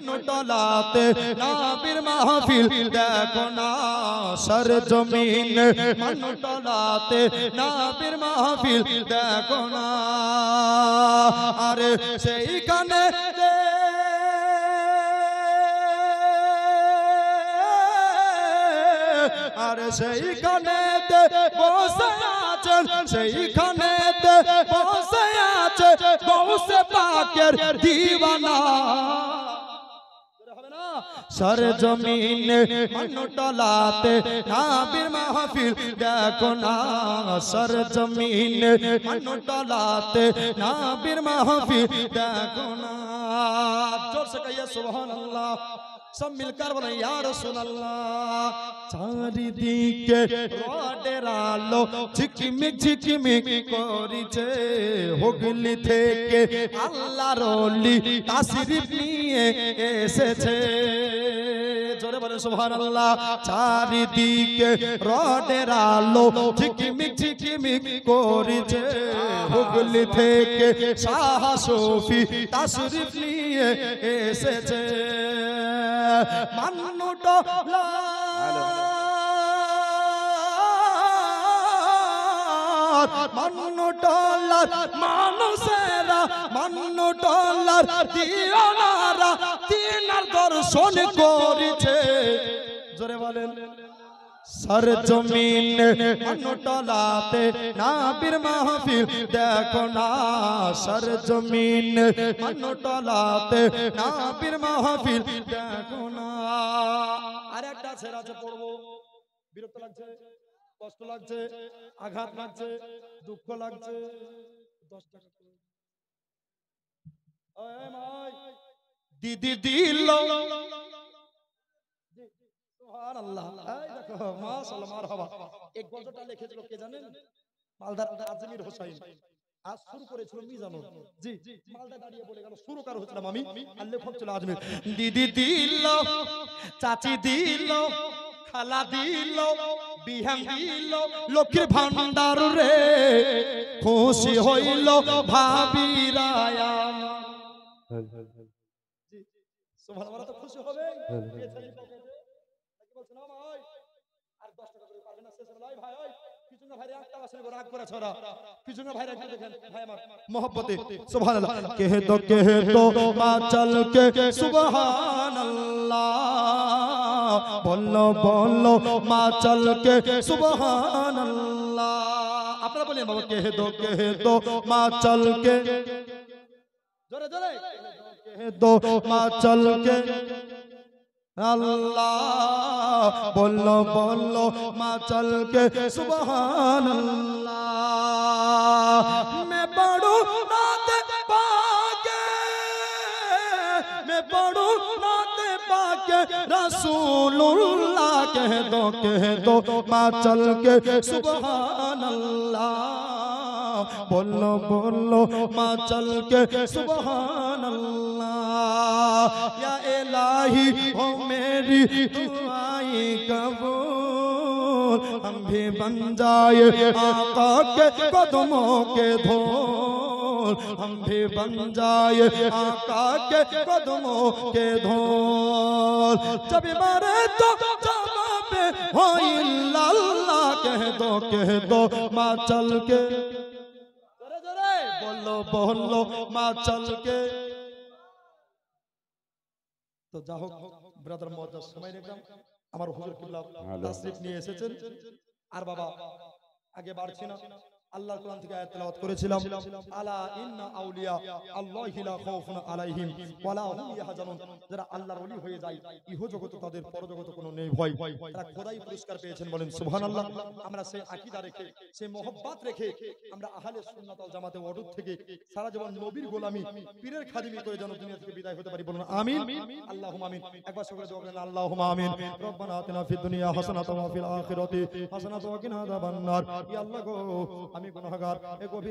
নুটলাতে নবীর মাহফিল দেখো না সরজমিন নুটলাতে নবীর মাহফিল দেখো না আরে সেইখানে আরে সেইখানে বসে আছেন সেইখানে বসে আছে গৌসে পাকের দিওয়ানা সরজমিন নুটলাতে নবীর মাহফিল দেখো না সরজমিন নুটলাতে নবীর মাহফিল দেখো না जोर से कहिए सुभान अल्लाह सब मिलकर बोले या रसूल अल्लाह চারিদিকে রোডের আলো ঝিকমিক ঝিকমিক করিছে হুগলি থেকে আল্লাহর ওলি তাশরীফ নিয়ে এসেছে জোরে বলে সুবহানাল্লাহ চারিদিকে রোডের আলো ঝিকমিক ঝিকমিক করিছে হুগলি থেকে শাহ শফি তাশরীফ নিয়ে এসেছে মান্নুটলা মান্নুটলার মানুষেরা মান্নুটলার দিওয়ানারা তিনার দর্শন করেছে জোরে বলেন সরজমিন নুটলাতে নবীর মাহফিল দেখো না সরজমিন নুটলাতে নবীর মাহফিল দেখো না আরেকটা ছেড়ে আছে পড়বো বিরক্ত লাগছে কষ্ট লাগছে আঘাত লাগছে দুঃখ লাগছে 10 টাকা ওই মাই দিদি দিল সুবহানাল্লাহ এই দেখো মাশাআল্লাহ মারহাবা এক গজলটা লিখেছিল কে জানেন মালদার আজমির হোসেন আজ শুরু করেছিল মিজানুর জি মালদা দাঁড়িয়ে বলে গেল শুরুকার হচ্ছিলাম আমি আর লেখক ছিল আজমির দিদি দিল চাচি দিল খালা দিল বিহান দিল লক্ষ্মীর ভান্ডার রে খুশি হইল ভাবিরা জি সুবহানাল্লাহ তো খুশি হবে বলছেন ভাই আর 10 টাকা করে পারবে না শেষ লাই ভাই ওই কিছু না ভাই একটা আসলে রাগ করে ছড়া কিছু না ভাই রাখতে দেখেন ভাই আমার mohabbat সুবহানাল্লাহ কহে তো মা চল কে সুবহানাল্লাহ বলো বলো মা চল কে সুবহানাল্লাহ আপনারা বলেন বাবা কহে তো মা চল কে জোরে জোরে কহে তো মা চল কে अल्लाह बोलो बोलो माँ चल के सुबहान अल्लाह मैं पढ़ू नाते पाके मैं पढ़ू नाते पाके रसूलुल्लाह कह दो माँ चल के सुबहान अल्लाह बोलो बोलो माँ चल के सुबहान अल्लाह या इलाही हो मेरी दुआएं कबूल हम भी बन जाए आका के कदमों के धूल हम भी बन जाए आका के कदमों के धूल जब मरे तो जवाब हो इल्लल्लाह कह दो माँ चल के बोलो बोलो माँ चल के তো যা হোক ব্রাদার মজার সময় দেখলাম আমার হুজুর কিবলা তাশরীফ নিয়ে এসেছেন আর বাবা আগে বাড়ছি না আল্লাহর কোরআন থেকে আয়াত তেলাওয়াত করেছিলাম আলা ইন্না আউলিয়া আল্লাহি লা খাউফুন আলাইহিম ওয়ালা হুম ইয়াহজানুন যারা আল্লাহর ওলি হয়ে যায় ইহ জগতে তাদের পরজগতে কোনো নেই ভয় তারা খোদাই পুরস্কার পেয়েছেন বলেন সুবহানাল্লাহ আমরা সেই আকীদা রেখে সেই মোহাব্বত রেখে আমরা আহলে সুন্নাত ওয়াল জামাতে ওয়াদুদ থেকে সারা জীবন নবীর গোলামি পীরের খাদিমি করে যেন দুনিয়া থেকে বিদায় হতে পারি বলুন আমিন আল্লাহুম্মা আমিন একবার সকলে দোয়া করেন আল্লাহুম্মা আমিন রব্বানা আতিনা ফিদ দুনিয়া হাসানাতাও ওয়া ফিল আখিরাতি হাসানাতাও ওয়া কিনা আযাবান নার ইয়া আল্লাহ গো আমি গুনাহগার